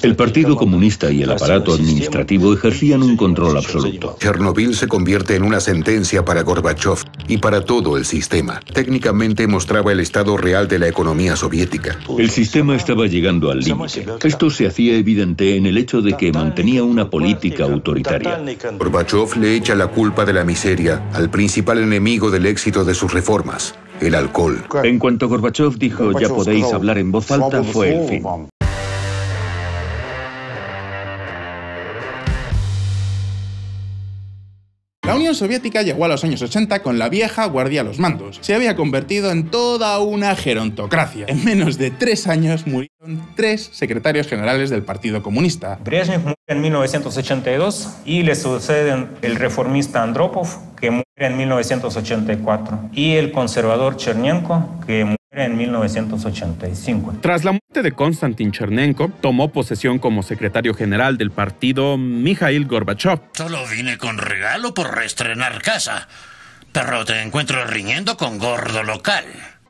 El Partido Comunista y el aparato administrativo ejercían un control absoluto. Chernobyl se convierte en una sentencia para Gorbachov y para todo el sistema. Técnicamente mostraba el estado real de la economía soviética. El sistema estaba llegando al límite. Esto se hacía evidente en el hecho de que mantenía una política autoritaria. Gorbachov le echa la culpa de la miseria al principal enemigo del éxito de sus reformas, el alcohol. En cuanto Gorbachov dijo "ya podéis hablar en voz alta", fue el fin. La Unión Soviética llegó a los años 80 con la vieja guardia a los mandos. Se había convertido en toda una gerontocracia. En menos de 3 años murieron 3 secretarios generales del Partido Comunista. Brezhnev muere en 1982 y le suceden el reformista Andropov, que muere en 1984, y el conservador Chernenko, que muere en 1985. Tras la muerte de Konstantin Chernenko, tomó posesión como secretario general del partido Mikhail Gorbachov. Solo vine con regalo por reestrenar casa, pero te encuentro riñendo con gordo local,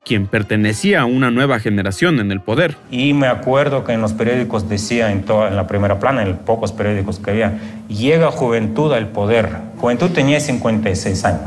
quien pertenecía a una nueva generación en el poder. Y me acuerdo que en los periódicos decía, en la primera plana, en los pocos periódicos que había, llega juventud al poder. Juventud tenía 56 años.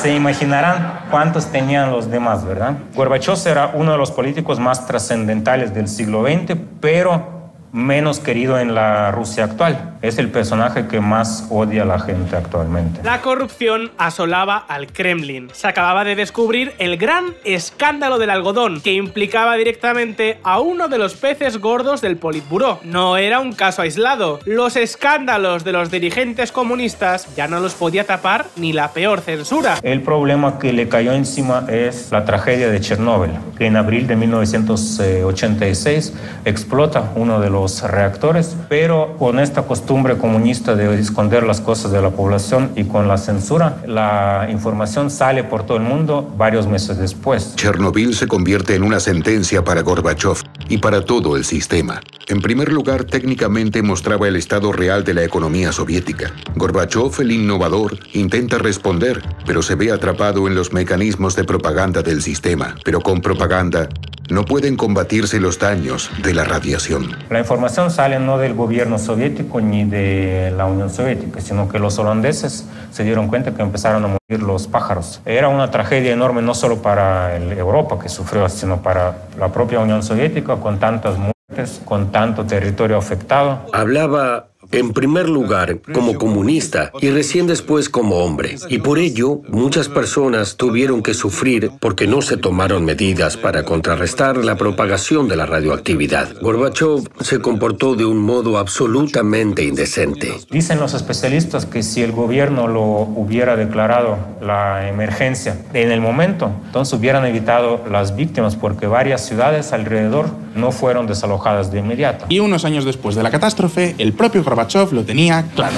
Se imaginarán cuántos tenían los demás, ¿verdad? Gorbachov era uno de los políticos más trascendentales del siglo XX, pero menos querido en la Rusia actual. Es el personaje que más odia a la gente actualmente. La corrupción asolaba al Kremlin. Se acababa de descubrir el gran escándalo del algodón, que implicaba directamente a uno de los peces gordos del Politburó. No era un caso aislado. Los escándalos de los dirigentes comunistas ya no los podía tapar ni la peor censura. El problema que le cayó encima es la tragedia de Chernóbil, que en abril de 1986 explota uno de los reactores, pero con esta costumbre comunista de esconder las cosas de la población y con la censura, la información sale por todo el mundo varios meses después. Chernobyl se convierte en una sentencia para Gorbachov y para todo el sistema. En primer lugar, técnicamente mostraba el estado real de la economía soviética. Gorbachov, el innovador, intenta responder, pero se ve atrapado en los mecanismos de propaganda del sistema. Pero con propaganda no pueden combatirse los daños de la radiación. La información sale no del gobierno soviético ni de la Unión Soviética, sino que los holandeses se dieron cuenta que empezaron a morir los pájaros. Era una tragedia enorme no solo para Europa que sufrió, sino para la propia Unión Soviética, con tantas muertes, con tanto territorio afectado. Hablaba en primer lugar como comunista y recién después como hombre. Y por ello, muchas personas tuvieron que sufrir porque no se tomaron medidas para contrarrestar la propagación de la radioactividad. Gorbachov se comportó de un modo absolutamente indecente. Dicen los especialistas que si el gobierno lo hubiera declarado la emergencia en el momento, entonces hubieran evitado las víctimas, porque varias ciudades alrededor no fueron desalojadas de inmediato. Y unos años después de la catástrofe, el propio Gorbachov lo tenía claro.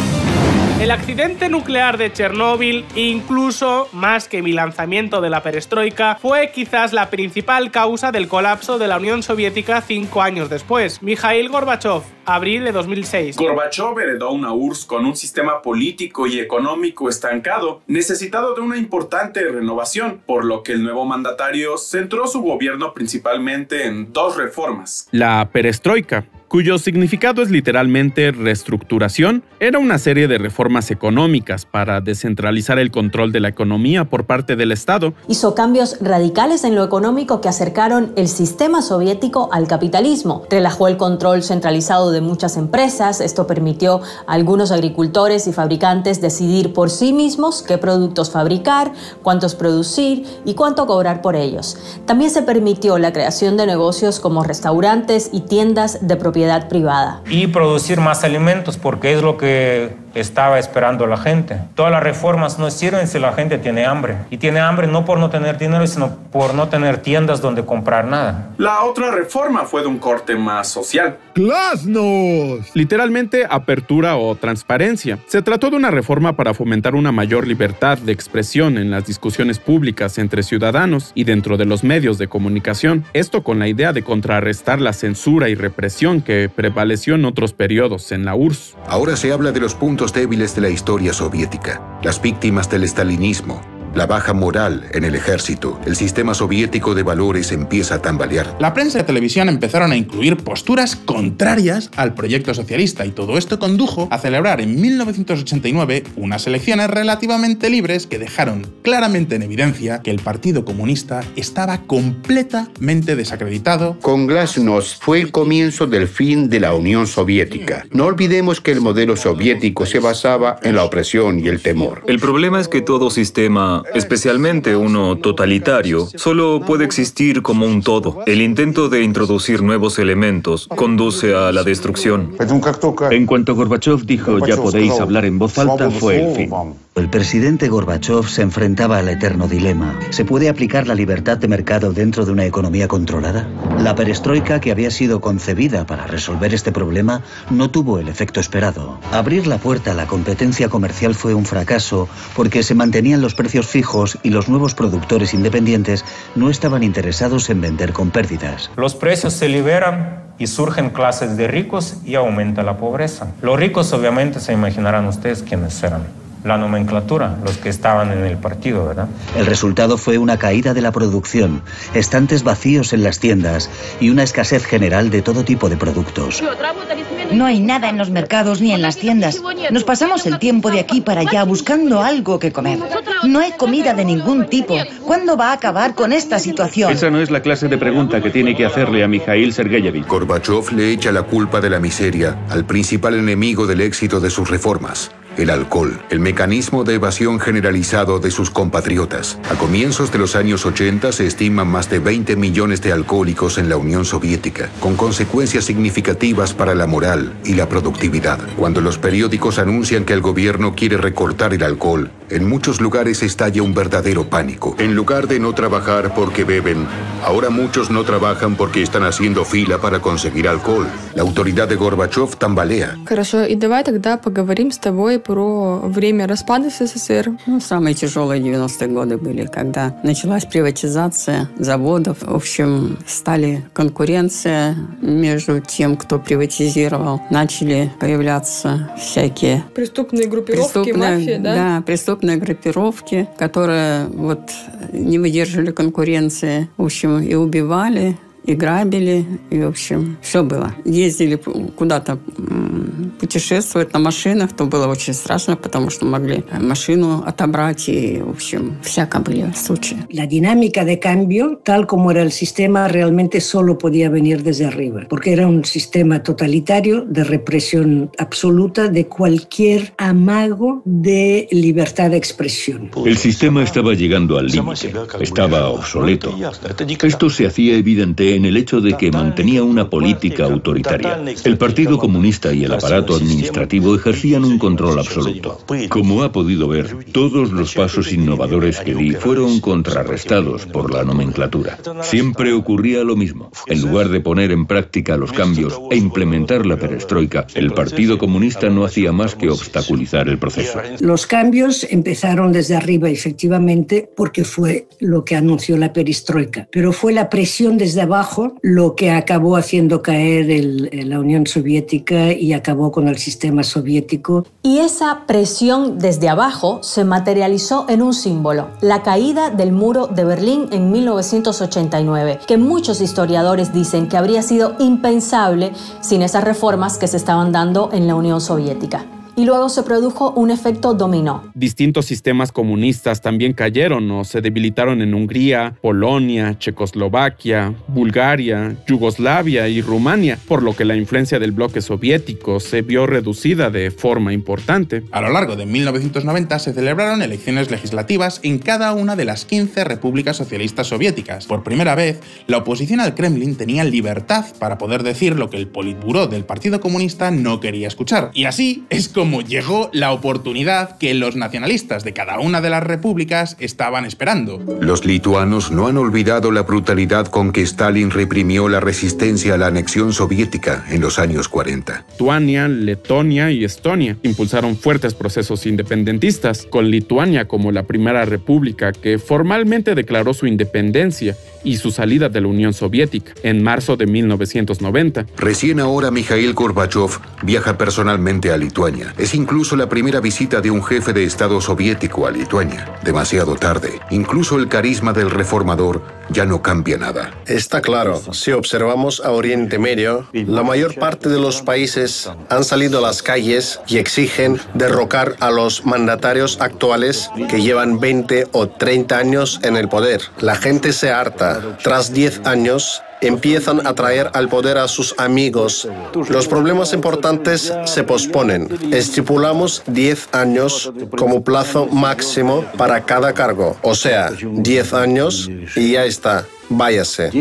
El accidente nuclear de Chernóbil, incluso más que mi lanzamiento de la perestroika, fue quizás la principal causa del colapso de la Unión Soviética 5 años después. Mikhail Gorbachov, abril de 2006. Gorbachov heredó una URSS con un sistema político y económico estancado, necesitado de una importante renovación, por lo que el nuevo mandatario centró su gobierno principalmente en 2 reformas. La perestroika, cuyo significado es literalmente reestructuración, era una serie de reformas económicas para descentralizar el control de la economía por parte del Estado. Hizo cambios radicales en lo económico que acercaron el sistema soviético al capitalismo. Relajó el control centralizado de muchas empresas. Esto permitió a algunos agricultores y fabricantes decidir por sí mismos qué productos fabricar, cuántos producir y cuánto cobrar por ellos. También se permitió la creación de negocios como restaurantes y tiendas de propiedad privada. Y producir más alimentos, porque es lo que estaba esperando la gente. Todas las reformas no sirven si la gente tiene hambre. Y tiene hambre no por no tener dinero, sino por no tener tiendas donde comprar nada. La otra reforma fue de un corte más social. ¡Glasnost! Literalmente apertura o transparencia. Se trató de una reforma para fomentar una mayor libertad de expresión en las discusiones públicas entre ciudadanos y dentro de los medios de comunicación. Esto con la idea de contrarrestar la censura y represión que prevaleció en otros periodos en la URSS. Ahora se habla de los puntos débiles de la historia soviética, las víctimas del estalinismo, la baja moral en el ejército, el sistema soviético de valores empieza a tambalear. La prensa y la televisión empezaron a incluir posturas contrarias al proyecto socialista y todo esto condujo a celebrar en 1989 unas elecciones relativamente libres que dejaron claramente en evidencia que el Partido Comunista estaba completamente desacreditado. Con Glasnost fue el comienzo del fin de la Unión Soviética. No olvidemos que el modelo soviético se basaba en la opresión y el temor. El problema es que todo sistema, especialmente uno totalitario, solo puede existir como un todo. El intento de introducir nuevos elementos conduce a la destrucción. En cuanto Gorbachov dijo "ya podéis hablar en voz alta", fue el fin. El presidente Gorbachov se enfrentaba al eterno dilema. ¿Se puede aplicar la libertad de mercado dentro de una economía controlada? La perestroika, que había sido concebida para resolver este problema, no tuvo el efecto esperado. Abrir la puerta a la competencia comercial fue un fracaso porque se mantenían los precios fijos y los nuevos productores independientes no estaban interesados en vender con pérdidas. Los precios se liberan y surgen clases de ricos y aumenta la pobreza. Los ricos, obviamente, se imaginarán ustedes quiénes eran. La nomenclatura, los que estaban en el partido, ¿verdad? El resultado fue una caída de la producción, estantes vacíos en las tiendas y una escasez general de todo tipo de productos. No hay nada en los mercados ni en las tiendas. Nos pasamos el tiempo de aquí para allá buscando algo que comer. No hay comida de ningún tipo. ¿Cuándo va a acabar con esta situación? Esa no es la clase de pregunta que tiene que hacerle a Mikhail Sergeyevich. Gorbachov le echa la culpa de la miseria al principal enemigo del éxito de sus reformas: el alcohol, el mecanismo de evasión generalizado de sus compatriotas. A comienzos de los años 80 se estiman más de 20 millones de alcohólicos en la Unión Soviética, con consecuencias significativas para la moral y la productividad. Cuando los periódicos anuncian que el gobierno quiere recortar el alcohol, en muchos lugares estalla un verdadero pánico. En lugar de no trabajar porque beben, ahora muchos no trabajan porque están haciendo fila para conseguir alcohol. La autoridad de Gorbachov tambalea. Хорошо, и давай тогда поговорим с тобой про время распада СССР. Самые тяжелые 90-е годы были, когда началась приватизация заводов. В общем, стали конкуренция между тем, кто приватизировал. Начали появляться всякие... Преступные группировки, мафия, да? Да, преступные группировки, которые не выдерживали конкуренции. В общем, и убивали, и грабили, и, в общем, все было. Ездили куда-то путешествовать на машинах, то было очень страшно, потому что могли машину отобрать, и, в общем, всяко были случаи. La dinámica de cambio, tal como era el sistema, realmente solo podía venir desde arriba, porque era un sistema totalitario de represión absoluta de cualquier amago de libertad de expresión. El sistema estaba llegando al límite, estaba obsoleto. Esto se hacía evidente en el hecho de que mantenía una política autoritaria. El Partido Comunista y el aparato administrativo ejercían un control absoluto. Como ha podido ver, todos los pasos innovadores que di fueron contrarrestados por la nomenclatura. Siempre ocurría lo mismo. En lugar de poner en práctica los cambios e implementar la perestroika, el Partido Comunista no hacía más que obstaculizar el proceso. Los cambios empezaron desde arriba, efectivamente, porque fue lo que anunció la perestroika, pero fue la presión desde abajo lo que acabó haciendo caer la Unión Soviética y acabó con el sistema soviético. Y esa presión desde abajo se materializó en un símbolo, la caída del muro de Berlín en 1989, que muchos historiadores dicen que habría sido impensable sin esas reformas que se estaban dando en la Unión Soviética. Y luego se produjo un efecto dominó. Distintos sistemas comunistas también cayeron o se debilitaron en Hungría, Polonia, Checoslovaquia, Bulgaria, Yugoslavia y Rumania, por lo que la influencia del bloque soviético se vio reducida de forma importante. A lo largo de 1990 se celebraron elecciones legislativas en cada una de las 15 repúblicas socialistas soviéticas. Por primera vez, la oposición al Kremlin tenía libertad para poder decir lo que el Politburó del Partido Comunista no quería escuchar. Y así es como llegó la oportunidad que los nacionalistas de cada una de las repúblicas estaban esperando. Los lituanos no han olvidado la brutalidad con que Stalin reprimió la resistencia a la anexión soviética en los años 40. Lituania, Letonia y Estonia impulsaron fuertes procesos independentistas, con Lituania como la primera república que formalmente declaró su independencia y su salida de la Unión Soviética en marzo de 1990. Recién ahora Mikhail Gorbachev viaja personalmente a Lituania. Es incluso la primera visita de un jefe de Estado soviético a Lituania. Demasiado tarde. Incluso el carisma del reformador ya no cambia nada. Está claro, si observamos a Oriente Medio, la mayor parte de los países han salido a las calles y exigen derrocar a los mandatarios actuales que llevan 20 o 30 años en el poder. La gente se harta. Tras 10 años, empiezan a traer al poder a sus amigos. Los problemas importantes se posponen. Estipulamos 10 años como plazo máximo para cada cargo. O sea, 10 años y ya está. Váyase.